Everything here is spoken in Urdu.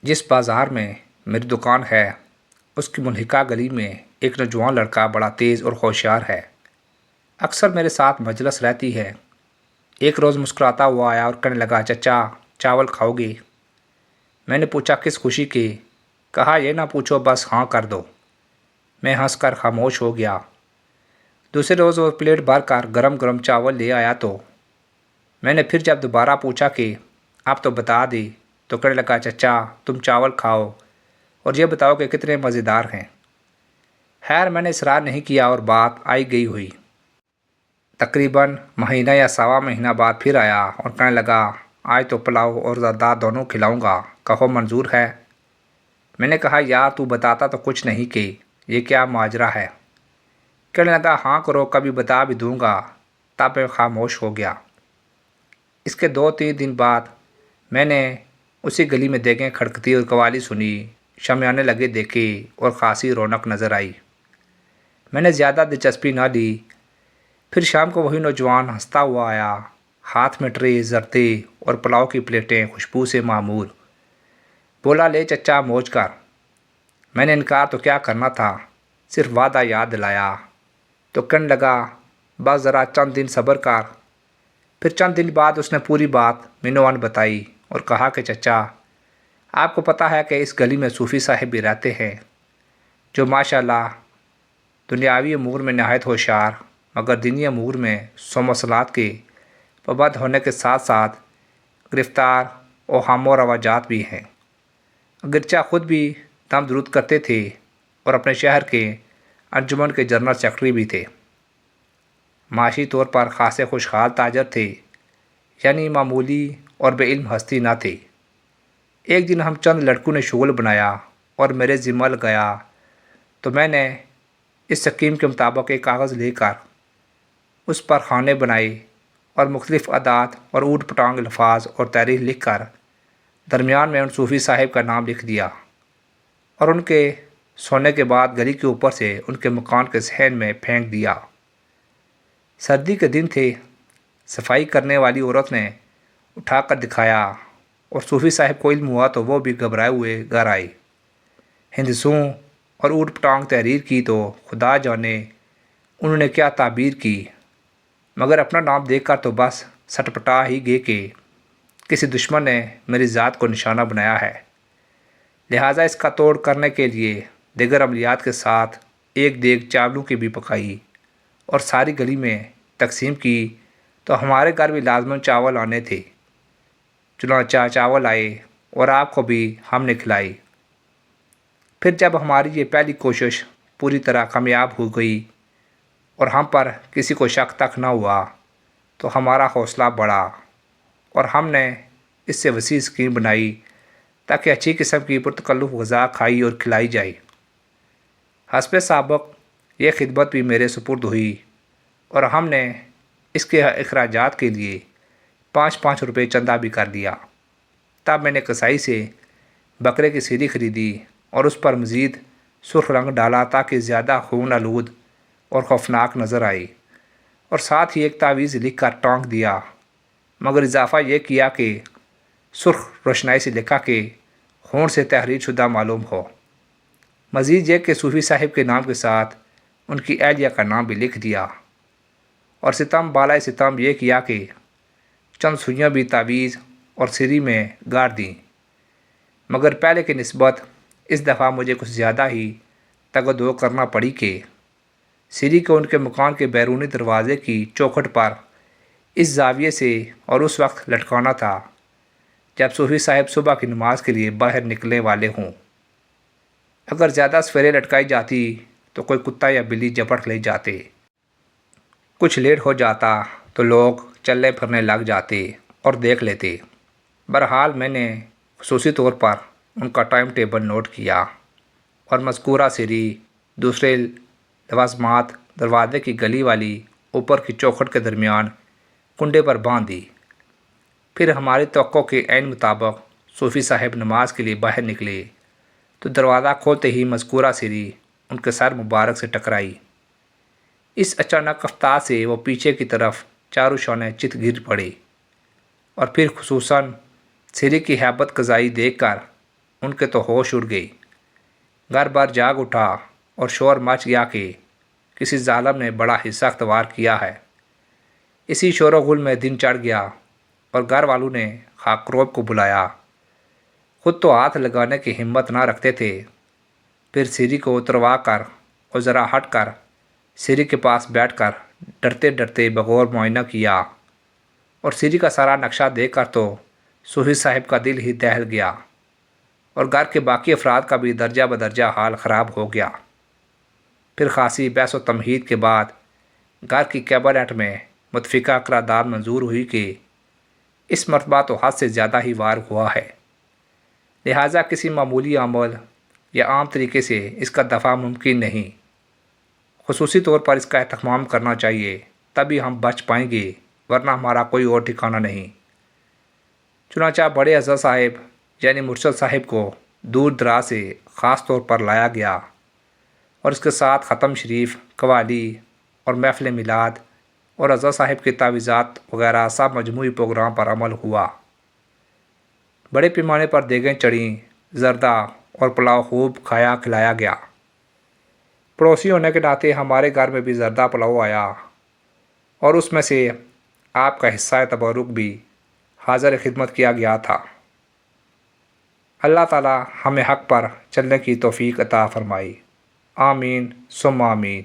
جس بازار میں میری دکان ہے اس کی ملحقہ گلی میں ایک نوجوان لڑکا بڑا تیز اور ہوشیار ہے۔ اکثر میرے ساتھ مجلس رہتی ہے۔ ایک روز مسکراتا ہوا آیا اور کہنے لگا، چچا چاول کھاؤ گے؟ میں نے پوچھا کس خوشی کی؟ کہا یہ نہ پوچھو، بس ہاں کر دو۔ میں ہنس کر خاموش ہو گیا۔ دوسرے روز وہ پلیٹ بھر کر گرم گرم چاول لے آیا تو میں نے پھر جب دوبارہ پوچھا کہ آپ تو بتا دی تو کہنے لگا، چچا تم چاول کھاؤ اور یہ بتاؤ کہ کتنے مزیدار ہیں۔ خیر میں نے اصرار نہیں کیا اور بات آئی گئی ہوئی۔ تقریباً مہینہ یا سوا مہینہ بعد پھر آیا اور کہنے لگا، آج تو پلاؤ اور زرداد دونوں کھلاؤں گا، کہو منظور ہے؟ میں نے کہا یار تو بتاتا تو کچھ نہیں کہ یہ کیا ماجرا ہے۔ کہنے لگا ہاں کرو کبھی بتا بھی دوں گا۔ تب میں خاموش ہو گیا۔ اس کے 2-3 دن بعد میں نے اسی گلی میں دیگیں کھڑکتی اور قوالی سنی، شامیانے لگے دیکھے اور خاصی رونق نظر آئی۔ میں نے زیادہ دلچسپی نہ لی۔ پھر شام کو وہی نوجوان ہنستا ہوا آیا، ہاتھ میں ٹرے، زردے اور پلاؤ کی پلیٹیں خوشبو سے معمور۔ بولا لے چچا موج کر۔ میں نے انکار تو کیا کرنا تھا، صرف وعدہ یاد دلایا تو کہنے لگا بس ذرا چند دن صبر کر۔ پھر چند دن بعد اس نے پوری بات مینوان بتائی اور کہا کہ چچا آپ کو پتہ ہے کہ اس گلی میں صوفی صاحب بھی رہتے ہیں جو ماشاءاللہ دنیاوی امور میں نہایت ہوشیار مگر دینی امور میں سو مسلات کے پابند ہونے کے ساتھ ساتھ گرفتار اوہام و رواجات بھی ہیں۔ اگرچہ خود بھی دم درود کرتے تھے اور اپنے شہر کے انجمن کے جنرل سیکرٹری بھی تھے۔ معاشی طور پر خاصے خوشحال تاجر تھے، یعنی معمولی اور بے علم ہستی نہ تھے۔ ایک دن ہم چند لڑکوں نے شغل بنایا اور میرے ذمہ لگایا تو میں نے اس سکیم کے مطابق ایک کاغذ لے کر اس پر خانے بنائے اور مختلف اعداد اور اوٹ پٹانگ الفاظ اور تاریخ لکھ کر درمیان میں ان صوفی صاحب کا نام لکھ دیا اور ان کے سونے کے بعد گلی کے اوپر سے ان کے مکان کے صحن میں پھینک دیا۔ سردی کے دن تھے، صفائی کرنے والی عورت نے اٹھا کر دکھایا اور صوفی صاحب کو علم ہوا تو وہ بھی گھبرائے ہوئے گھر آئے۔ ہندسوں اور اوٹ پٹانگ تحریر کی تو خدا جانے انہوں نے کیا تعبیر کی، مگر اپنا نام دیکھ کر تو بس سٹپٹا ہی گئے کہ کسی دشمن نے میری ذات کو نشانہ بنایا ہے۔ لہٰذا اس کا توڑ کرنے کے لیے دیگر عملیات کے ساتھ ایک دیگ چاولوں کی بھی پکائی اور ساری گلی میں تقسیم کی تو ہمارے گھر بھی لازماً چاول آنے تھے۔ چنانچہ چاول آئے اور آپ کو بھی ہم نے کھلائی۔ پھر جب ہماری یہ پہلی کوشش پوری طرح کامیاب ہو گئی اور ہم پر کسی کو شک تک نہ ہوا تو ہمارا حوصلہ بڑھا اور ہم نے اس سے وسیع اسکیم بنائی تاکہ اچھی قسم کی پرتکلف غذا کھائی اور کھلائی جائے۔ حسب سابق یہ خدمت بھی میرے سپرد ہوئی اور ہم نے اس کے اخراجات کے لیے 5 روپے چندہ بھی کر دیا۔ تب میں نے کسائی سے بکرے کی سیری خریدی اور اس پر مزید سرخ رنگ ڈالا تاکہ زیادہ خون آلود اور خوفناک نظر آئے، اور ساتھ ہی ایک تعویذ لکھ کر ٹانک دیا، مگر اضافہ یہ کیا کہ سرخ روشنائی سے لکھا کہ خون سے تحریر شدہ معلوم ہو۔ مزید یہ کہ صوفی صاحب کے نام کے ساتھ ان کی اہلیہ کا نام بھی لکھ دیا، اور ستم بالائے ستم یہ کیا کہ چند سوئیاں بھی تعویذ اور سری میں گاڑ دیں، مگر پہلے کی نسبت اس دفعہ مجھے کچھ زیادہ ہی تگ و دو کرنا پڑی کہ سری کو ان کے مکان کے بیرونی دروازے کی چوکھٹ پر اس زاویے سے اور اس وقت لٹکانا تھا جب صوفی صاحب صبح کی نماز کے لیے باہر نکلنے والے ہوں۔ اگر زیادہ سویرے لٹکائی جاتی تو کوئی کتا یا بلی جپٹ لے جاتے، کچھ لیٹ ہو جاتا تو لوگ چلنے پھرنے لگ جاتے اور دیکھ لیتے۔ بہرحال میں نے خصوصی طور پر ان کا ٹائم ٹیبل نوٹ کیا اور مذکورہ سری دوسرے لوازمات دروازے کی گلی والی اوپر کی چوکھٹ کے درمیان کنڈے پر باندھ دی۔ پھر ہماری توقع کے عین مطابق صوفی صاحب نماز کے لیے باہر نکلے تو دروازہ کھولتے ہی مذکورہ سری ان کے سر مبارک سے ٹکرائی۔ اس اچانک رفتار سے وہ پیچھے کی طرف چاروں شانے چت گر پڑے اور پھر خصوصاً سری کی ہیبت قضائی دیکھ کر ان کے تو ہوش اڑ گئی۔ گھر بار جاگ اٹھا اور شور مچ گیا کہ کسی ظالم نے بڑا ہی سخت وار کیا ہے۔ اسی شور و غل میں دن چڑھ گیا اور گھر والوں نے خاکروب کو بلایا۔ خود تو ہاتھ لگانے کی ہمت نہ رکھتے تھے، پھر سیری کو اتروا کر اور ذرا ہٹ کر سیری کے پاس بیٹھ کر ڈرتے ڈرتے بغور معائنہ کیا، اور سیری کا سارا نقشہ دیکھ کر تو سہیل صاحب کا دل ہی دہل گیا، اور گھر کے باقی افراد کا بھی درجہ بدرجہ حال خراب ہو گیا۔ پھر خاصی بحث و تمہید کے بعد گھر کی کیبنٹ میں متفقہ قرارداد منظور ہوئی کہ اس مرتبہ تو حد سے زیادہ ہی وار ہوا ہے، لہٰذا کسی معمولی عمل یا عام طریقے سے اس کا دفاع ممکن نہیں، خصوصی طور پر اس کا اہتمام کرنا چاہیے، تبھی ہم بچ پائیں گے، ورنہ ہمارا کوئی اور ٹھکانہ نہیں۔ چنانچہ بڑے اعظم صاحب یعنی مرشد صاحب کو دور دراز سے خاص طور پر لایا گیا، اور اس کے ساتھ ختم شریف، قوالی اور محفل میلاد اور اعظم صاحب کے تعویذات وغیرہ سب مجموعی پروگرام پر عمل ہوا۔ بڑے پیمانے پر دیگیں چڑھیں، زردہ اور پلاؤ خوب کھایا کھلایا گیا۔ پڑوسی ہونے کے ناطے ہمارے گھر میں بھی زردہ پلاؤ آیا، اور اس میں سے آپ کا حصہ تبرک بھی حاضر خدمت کیا گیا تھا۔ اللہ تعالی ہمیں حق پر چلنے کی توفیق عطا فرمائے، آمین ثم آمین۔